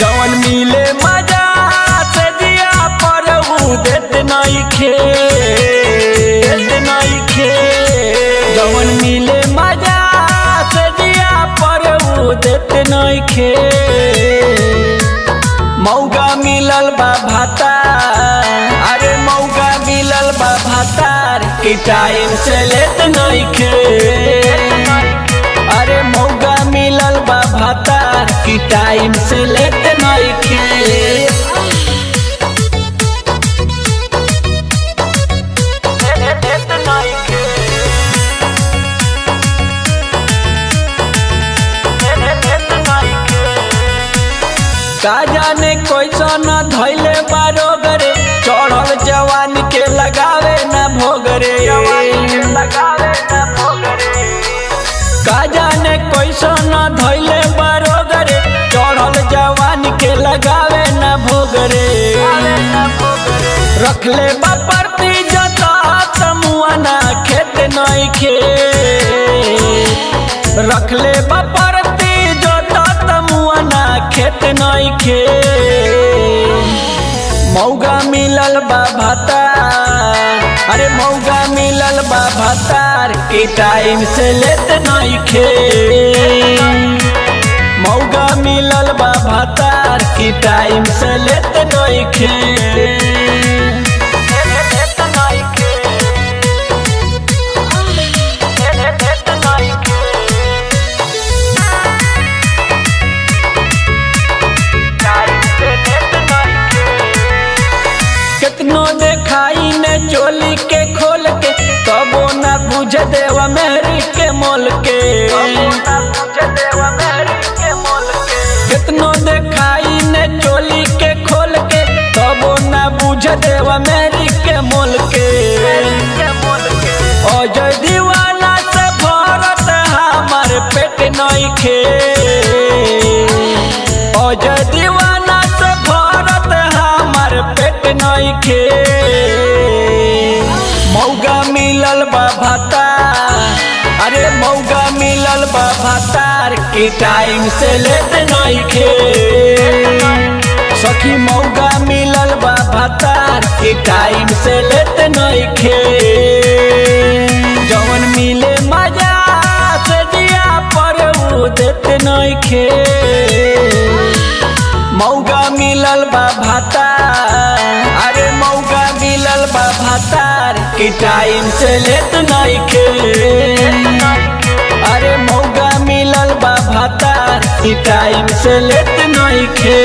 जवन मिले मजा से दिया पर देत नइखे जवन मिले मजा से दिया पर देत नइखे मौगा मिलल बा भातार अरे मौगा मिलल बा भातार की टाइम से लेत नइखे अरे मौगा मिलल बा भातार की टाइम से लेत नइखे का जाने कैसन धैले बारोग रे चढ़ल जवान के लगावे न भोग रे का जाने कैसन धैले बारोग रे चढ़ल जवान के लगावे न भोग रे रखले बापरती जता तमुआना खेत नइखे रखले बापरती जता तमुआना खेत नइखे मौगा मिलल बा भातार अरे मौगा मिलल बा भातार की टाइम से लेत नइखे मौगा मिलल बा भातार की टाइम से लेत नइखे कितनो देखाई ने चोली के खोल के तबो न बुझ देवा मेरी के मोल के कितनो देखाई ने चोली के खोल के तबो न बुझ देवा मेरी के मोल के अजय दीवाना से भरत हमार पेट नइखे अजय दीवाना से भरत हमार पेट नइखे मौगा मिलल बा भातार अरे मौगा मिलल बा भातार की टाइम से लेत नइखे सखी मौगा मिलल बा भातार की टाइम से लेत नइखे जवन मिले मजा से दिया पर देत नइखे मौगा मिलल बा भातार अरे मौगा मिलल बा भातार की टाइम से लेत नइखे अरे मौगा मिलल बा भातार की टाइम से लेत नइखे।